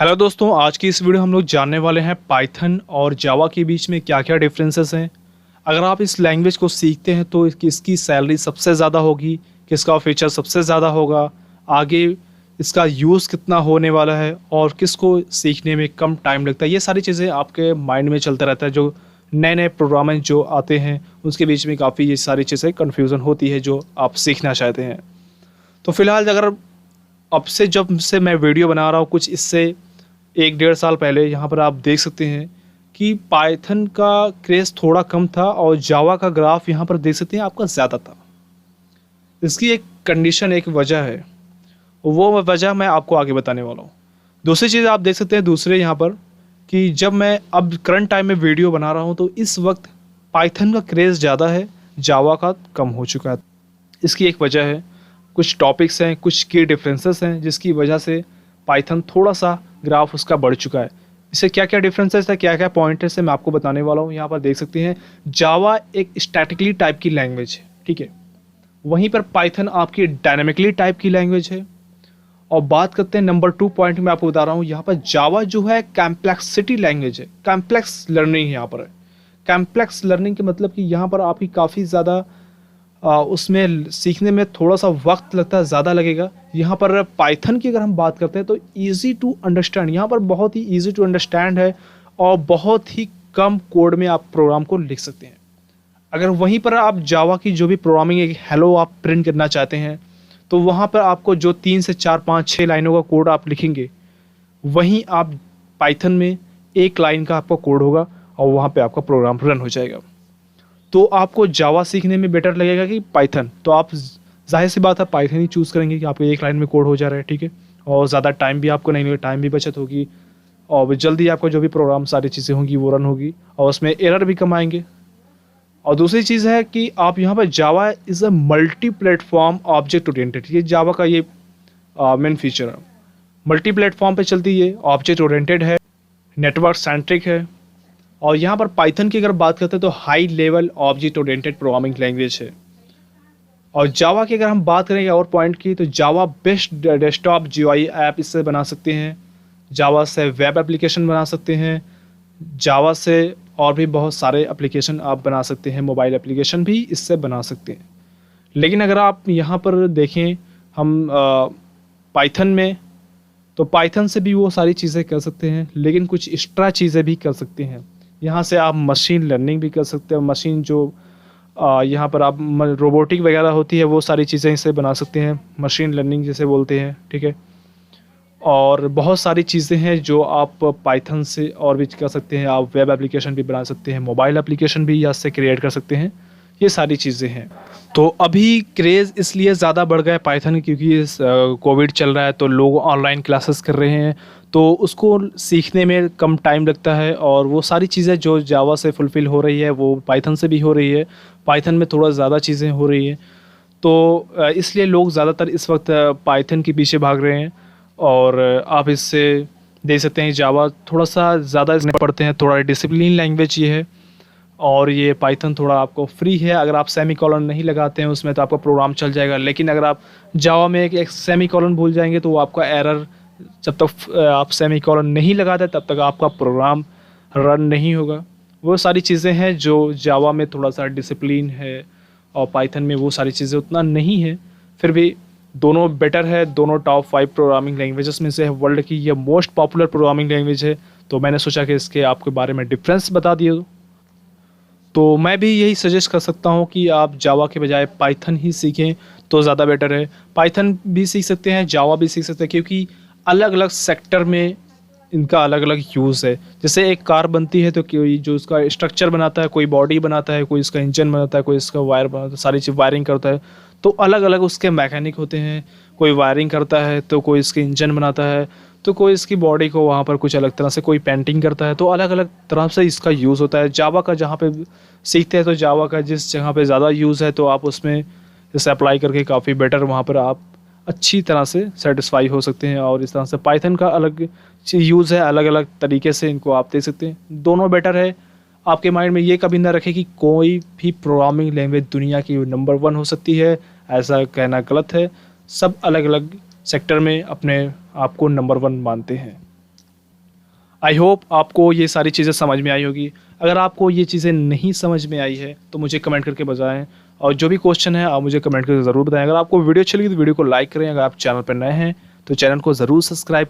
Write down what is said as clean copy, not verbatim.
Hello दोस्तों, आज की इस वीडियो हम लोग जानने वाले हैं पाइथन और जावा के बीच में क्या क्या डिफरेंसेस हैं। अगर आप इस लैंग्वेज को सीखते हैं तो किसकी सैलरी सबसे ज़्यादा होगी, किसका फीचर सबसे ज़्यादा होगा, आगे इसका यूज़ कितना होने वाला है और किसको सीखने में कम टाइम लगता है, ये सारी चीज़ें आपके माइंड में चलता रहता है। जो नए नए प्रोग्राम जो आते हैं उसके बीच में काफ़ी ये सारी चीज़ें कन्फ्यूज़न होती है जो आप सीखना चाहते हैं। तो फिलहाल अगर अब से जब से मैं वीडियो बना रहा हूँ कुछ इससे 1 डेढ़ साल पहले, यहाँ पर आप देख सकते हैं कि पाइथन का क्रेज़ थोड़ा कम था और जावा का ग्राफ यहाँ पर देख सकते हैं आपका ज़्यादा था। इसकी एक कंडीशन, एक वजह है, वो वजह मैं आपको आगे बताने वाला हूँ। दूसरी चीज़ आप देख सकते हैं दूसरे यहाँ पर कि जब मैं अब करंट टाइम में वीडियो बना रहा हूँ तो इस वक्त पाइथन का क्रेज़ ज़्यादा है, जावा का कम हो चुका है। इसकी एक वजह है, कुछ टॉपिक्स हैं, कुछ की डिफरेंसेस हैं जिसकी वजह से पाइथन थोड़ा सा ग्राफ उसका बढ़ चुका है। इससे क्या क्या डिफरेंसेस है, क्या क्या पॉइंट है, से मैं आपको बताने वाला हूँ। यहाँ पर देख सकते हैं जावा एक स्टैटिकली टाइप की लैंग्वेज है, ठीक है। वहीं पर पाइथन आपकी डायनेमिकली टाइप की लैंग्वेज है। और बात करते हैं नंबर 2 पॉइंट में आपको बता रहा हूँ, यहाँ पर जावा जो है कॉम्प्लेक्सिटी लैंग्वेज है, कॉम्प्लेक्स लर्निंग यहाँ पर है। कॉम्प्लेक्स लर्निंग के मतलब कि यहाँ पर आपकी काफ़ी ज़्यादा उसमें सीखने में थोड़ा सा वक्त लगता है, ज़्यादा लगेगा। यहाँ पर पाइथन की अगर हम बात करते हैं तो ईज़ी टू अंडरस्टैंड, यहाँ पर बहुत ही ईज़ी टू अंडरस्टैंड है और बहुत ही कम कोड में आप प्रोग्राम को लिख सकते हैं। अगर वहीं पर आप जावा की जो भी प्रोग्रामिंग एक हेलो आप प्रिंट करना चाहते हैं तो वहाँ पर आपको जो 3 से 4 5 6 लाइनों का कोड आप लिखेंगे, वहीं आप पाइथन में 1 लाइन का आपका कोड होगा और वहाँ पर आपका प्रोग्राम रन हो जाएगा। तो आपको जावा सीखने में बेटर लगेगा कि पाइथन, तो आप जाहिर सी बात है पाइथन ही चूज़ करेंगे कि आपको 1 लाइन में कोड हो जा रहा है, ठीक है। और ज़्यादा टाइम भी आपको नहीं लगेगा, टाइम भी बचत होगी और जल्दी आपको जो भी प्रोग्राम सारी चीज़ें होंगी वो रन होगी और उसमें एरर भी कम आएंगे। और दूसरी चीज़ है कि आप यहाँ पर जावा is a multi platform object oriented, ये जावा का ये मेन फीचर है। मल्टी प्लेटफॉर्म पे चलती है, ऑब्जेक्ट ओरिएंटेड है, नेटवर्क सेंट्रिक है। और यहाँ पर पाइथन की अगर बात करते हैं तो high level object oriented programming language है। और जावा की अगर हम बात करेंगे और पॉइंट की, तो जावा बेस्ट डेस्कटॉप जीयूआई ऐप इससे बना सकते हैं, जावा से वेब एप्लीकेशन बना सकते हैं, जावा से और भी बहुत सारे एप्लीकेशन आप बना सकते हैं, मोबाइल एप्लीकेशन भी इससे बना सकते हैं। लेकिन अगर आप यहाँ पर देखें हम पाइथन में, तो पाइथन से भी वो सारी चीज़ें कर सकते हैं लेकिन कुछ एक्स्ट्रा चीज़ें भी कर सकते हैं। यहाँ से आप मशीन लर्निंग भी कर सकते हैं, मशीन जो यहाँ पर आप रोबोटिक वगैरह होती है वो सारी चीज़ें इससे बना सकते हैं, मशीन लर्निंग जिसे बोलते हैं, ठीक है। और बहुत सारी चीज़ें हैं जो आप पाइथन से और भी कर सकते हैं। आप वेब एप्लीकेशन भी बना सकते हैं, मोबाइल एप्लीकेशन भी यहाँ से क्रिएट कर सकते हैं, ये सारी चीज़ें हैं। तो अभी क्रेज़ इसलिए ज़्यादा बढ़ गया है पाइथन क्योंकि कोविड चल रहा है तो लोग ऑनलाइन क्लासेस कर रहे हैं, तो उसको सीखने में कम टाइम लगता है और वो सारी चीज़ें जो जावा से फुलफ़िल हो रही है वो पाइथन से भी हो रही है। पाइथन में थोड़ा ज़्यादा चीज़ें हो रही हैं, तो इसलिए लोग ज़्यादातर इस वक्त पाइथन के पीछे भाग रहे हैं। और आप इससे देख सकते हैं जावा थोड़ा सा ज़्यादा इसमें पढ़ते हैं, थोड़ा डिसिप्लिन लैंग्वेज ये है। और ये पाइथन थोड़ा आपको फ्री है, अगर आप सेमी कॉलन नहीं लगाते हैं उसमें तो आपका प्रोग्राम चल जाएगा। लेकिन अगर आप जावा में एक सेमी कॉलन भूल जाएंगे तो वो आपका एरर, जब तक आप सेमी कॉलन नहीं लगाते तब तक आपका प्रोग्राम रन नहीं होगा। वो सारी चीज़ें हैं जो जावा में थोड़ा सा डिसिप्लिन है और पाइथन में वो सारी चीज़ें उतना नहीं है। फिर भी दोनों बेटर है, दोनों टॉप 5 प्रोग्रामिंग लैंग्वेजेस में से है, वर्ल्ड की ये मोस्ट पॉपुलर प्रोग्रामिंग लैंग्वेज है। तो मैंने सोचा कि इसके आपके बारे में डिफरेंस बता दिए। तो मैं भी यही सजेस्ट कर सकता हूँ कि आप जावा के बजाय पाइथन ही सीखें तो ज़्यादा बेटर है। पाइथन भी सीख सकते हैं, जावा भी सीख सकते हैं, क्योंकि अलग अलग सेक्टर में इनका अलग अलग यूज़ है। जैसे एक कार बनती है तो कोई जो उसका स्ट्रक्चर बनाता है, कोई बॉडी बनाता है, कोई इसका इंजन बनाता है, कोई इसका वायर बनाता है, सारी चीज़ वायरिंग करता है। तो अलग अलग उसके मैकेनिक होते हैं, कोई वायरिंग करता है तो कोई इसके इंजन बनाता है, तो कोई इसकी बॉडी को वहाँ पर कुछ अलग तरह से कोई पेंटिंग करता है। तो अलग अलग तरह से इसका यूज़ होता है। जावा का जहाँ पे सीखते हैं तो जावा का जिस जगह पे ज़्यादा यूज़ है तो आप उसमें इसे अप्लाई करके काफ़ी बेटर वहाँ पर आप अच्छी तरह से सेटिस्फाई हो सकते हैं। और इस तरह से पाइथन का अलग यूज़ है, अलग अलग तरीके से इनको आप देख सकते हैं, दोनों बेटर है। आपके माइंड में ये कभी ना रखें कि कोई भी प्रोग्रामिंग लैंग्वेज दुनिया की नंबर 1 हो सकती है, ऐसा कहना गलत है। सब अलग अलग सेक्टर में अपने आप को नंबर 1 मानते हैं। आई होप आपको ये सारी चीज़ें समझ में आई होगी। अगर आपको ये चीज़ें नहीं समझ में आई है तो मुझे कमेंट करके बताएं, और जो भी क्वेश्चन है आप मुझे कमेंट करके ज़रूर बताएं। अगर आपको वीडियो अच्छी लगी तो वीडियो को लाइक करें, अगर आप चैनल पर नए हैं तो चैनल को ज़रूर सब्सक्राइब